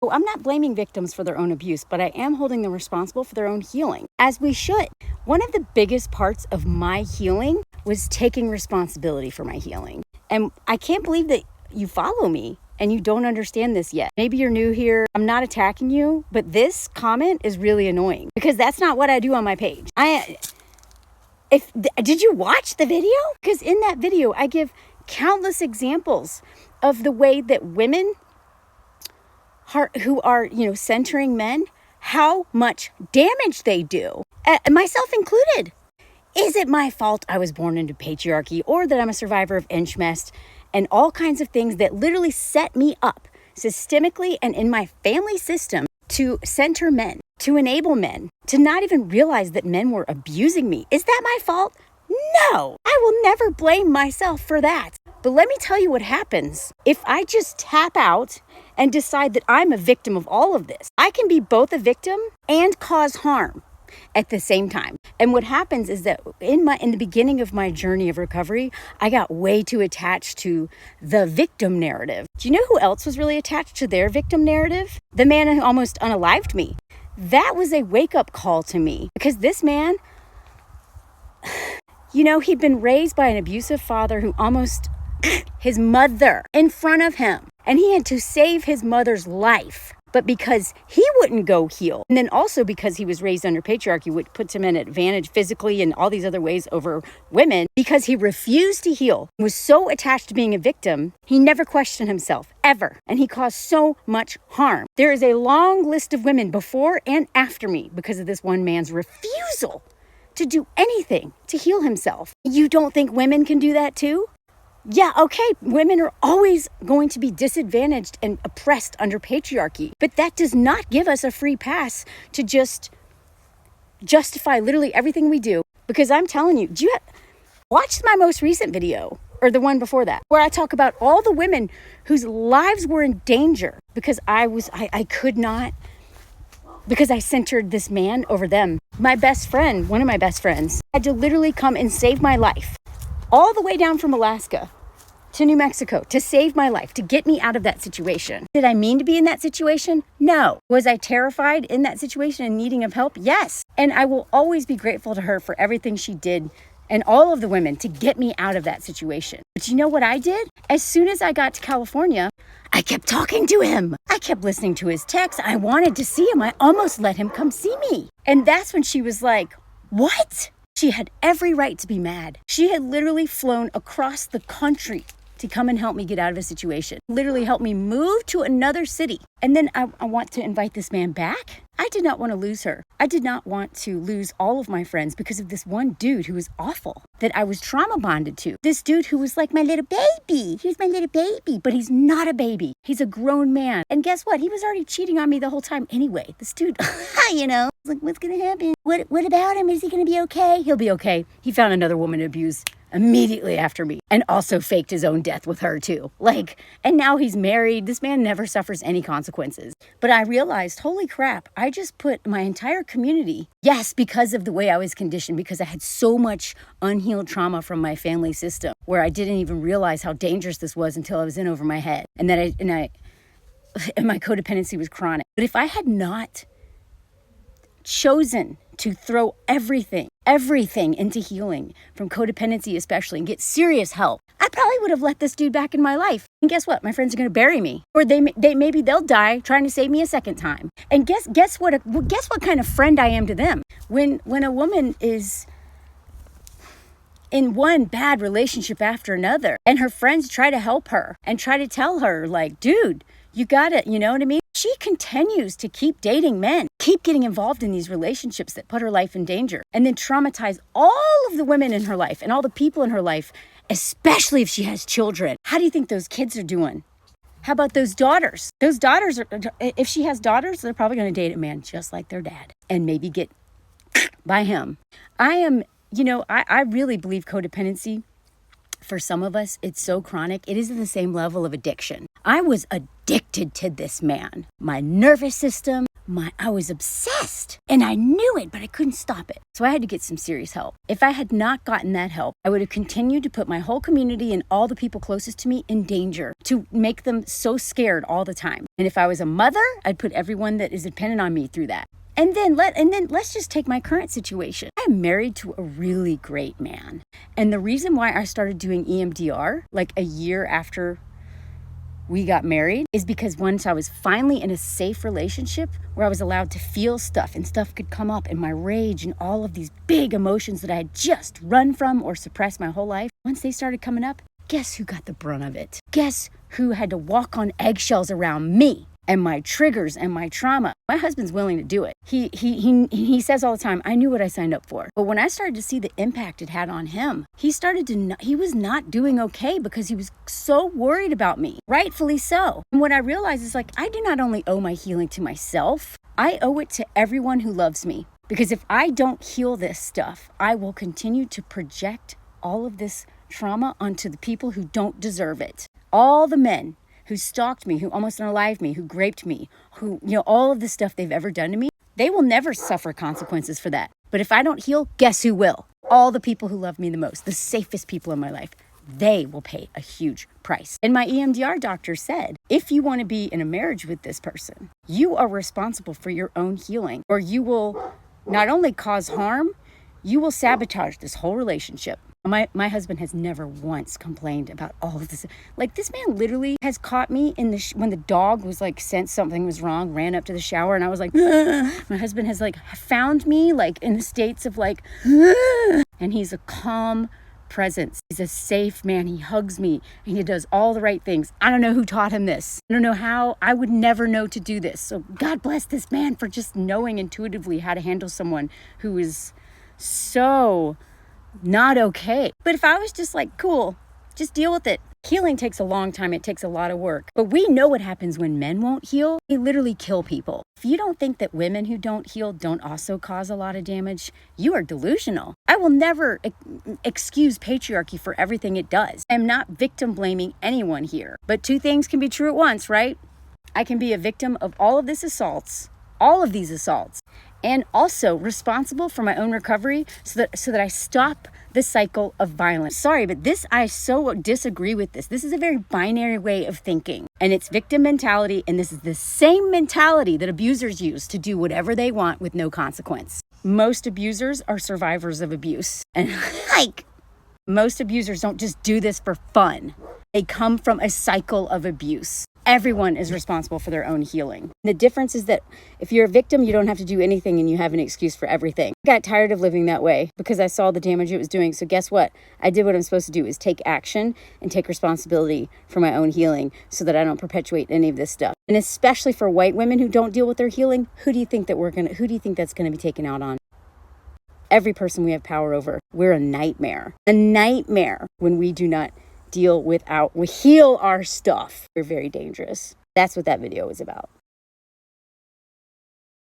So I'm not blaming victims for their own abuse, but I am holding them responsible for their own healing, as we should. One of the biggest parts of my healing was taking responsibility for my healing. And I can't believe that you follow me and you don't understand this yet. Maybe you're new here. I'm not attacking you, but this comment is really annoying because that's not what I do on my page. Did you watch the video? Because in that video, I give countless examples of the way that women who are, centering men, how much damage they do, myself included. Is it my fault I was born into patriarchy, or that I'm a survivor of incest and all kinds of things that literally set me up systemically and in my family system to center men, to enable men, to not even realize that men were abusing me? Is that my fault? No, I will never blame myself for that. But let me tell you what happens if I just tap out and decide that I'm a victim of all of this. I can be both a victim and cause harm at the same time. And what happens is that in the beginning of my journey of recovery, I got way too attached to the victim narrative. Do you know who else was really attached to their victim narrative? The man who almost unalived me. That was a wake-up call to me, because this man, he'd been raised by an abusive father who almost his mother in front of him, and he had to save his mother's life. But because he wouldn't go heal, and then also because he was raised under patriarchy, which puts him in an advantage physically and all these other ways over women, because he refused to heal, was so attached to being a victim, he never questioned himself, ever. And he caused so much harm. There is a long list of women before and after me because of this one man's refusal to do anything to heal himself. You don't think women can do that too? Yeah, okay, women are always going to be disadvantaged and oppressed under patriarchy, but that does not give us a free pass to just justify literally everything we do. Because I'm telling you, watch my most recent video, or the one before that, where I talk about all the women whose lives were in danger because I could not, because I centered this man over them. My best friend, one of my best friends, had to literally come and save my life. All the way down from Alaska to New Mexico to save my life, to get me out of that situation. Did I mean to be in that situation? No. Was I terrified in that situation and needing of help? Yes. And I will always be grateful to her for everything she did, and all of the women, to get me out of that situation. But you know what I did? As soon as I got to California, I kept talking to him. I kept listening to his texts. I wanted to see him. I almost let him come see me. And that's when she was like, what? She had every right to be mad. She had literally flown across the country to come and help me get out of a situation. Literally help me move to another city. And then I want to invite this man back. I did not want to lose her. I did not want to lose all of my friends because of this one dude who was awful, that I was trauma bonded to. This dude who was like my little baby. He was my little baby, but he's not a baby. He's a grown man. And guess what? He was already cheating on me the whole time anyway. This dude, like, what's going to happen? What about him? Is he going to be okay? He'll be okay. He found another woman to abuse immediately after me, and also faked his own death with her too. And now he's married. This man never suffers any consequences. But I realized, holy crap, I just put my entire community, yes, because of the way I was conditioned, because I had so much unhealed trauma from my family system, where I didn't even realize how dangerous this was until I was in over my head, and my codependency was chronic. But if I had not chosen to throw everything into healing, from codependency especially, and get serious help, I probably would have let this dude back in my life. And guess what? My friends are going to bury me, or maybe they'll die trying to save me a second time. And guess what kind of friend I am to them. When a woman is in one bad relationship after another, and her friends try to help her and try to tell her, like, dude, you got it, you know what I mean? She continues to keep dating men, keep getting involved in these relationships that put her life in danger, and then traumatize all of the women in her life and all the people in her life, especially if she has children. How do you think those kids are doing? How about those daughters? Those daughters, if she has daughters, they're probably going to date a man just like their dad and maybe get by him. I really believe codependency, for some of us, it's so chronic. It is at the same level of addiction. I was addicted to this man. My nervous system, I was obsessed, and I knew it, but I couldn't stop it. So I had to get some serious help. If I had not gotten that help, I would have continued to put my whole community and all the people closest to me in danger, to make them so scared all the time. And if I was a mother, I'd put everyone that is dependent on me through that. And then let's just take my current situation. I'm married to a really great man. And the reason why I started doing EMDR like a year after we got married is because once I was finally in a safe relationship where I was allowed to feel stuff, and stuff could come up, and my rage and all of these big emotions that I had just run from or suppressed my whole life, once they started coming up, guess who got the brunt of it? Guess who had to walk on eggshells around me and my triggers and my trauma? My husband's willing to do it. He says all the time, I knew what I signed up for. But when I started to see the impact it had on him, he was not doing okay because he was so worried about me, rightfully so. And what I realized is like, I do not only owe my healing to myself, I owe it to everyone who loves me. Because if I don't heal this stuff, I will continue to project all of this trauma onto the people who don't deserve it. All the men who stalked me, who almost unalived me, who raped me, who, all of the stuff they've ever done to me, they will never suffer consequences for that. But if I don't heal, guess who will? All the people who love me the most, the safest people in my life, they will pay a huge price. And my EMDR doctor said, if you want to be in a marriage with this person, you are responsible for your own healing, or you will not only cause harm, you will sabotage this whole relationship. My husband has never once complained about all of this. Like, this man literally has caught me in when the dog was like, sensed something was wrong, ran up to the shower, and I was like, my husband has like found me like in the states of like, and he's a calm presence. He's a safe man. He hugs me and he does all the right things. I don't know who taught him this. I don't know how. I would never know to do this. So God bless this man for just knowing intuitively how to handle someone who is so not okay. But if I was just like, cool, just deal with it. Healing takes a long time. It takes a lot of work. But we know what happens when men won't heal. They literally kill people. If you don't think that women who don't heal don't also cause a lot of damage, you are delusional. I will never excuse patriarchy for everything it does. I'm not victim blaming anyone here. But two things can be true at once, right? I can be a victim of all of these assaults, and also responsible for my own recovery so that I stop the cycle of violence. Sorry, but I so disagree with this. This is a very binary way of thinking, and it's victim mentality, and this is the same mentality that abusers use to do whatever they want with no consequence. Most abusers are survivors of abuse, and most abusers don't just do this for fun. They come from a cycle of abuse. Everyone is responsible for their own healing. The difference is that if you're a victim, you don't have to do anything and you have an excuse for everything. I got tired of living that way because I saw the damage it was doing. So guess what? I did what I'm supposed to do, is take action and take responsibility for my own healing so that I don't perpetuate any of this stuff. And especially for white women who don't deal with their healing, who do you think that's going to be taken out on? Every person we have power over. We're a nightmare when we do not we heal our stuff. We're very dangerous. That's what that video was about.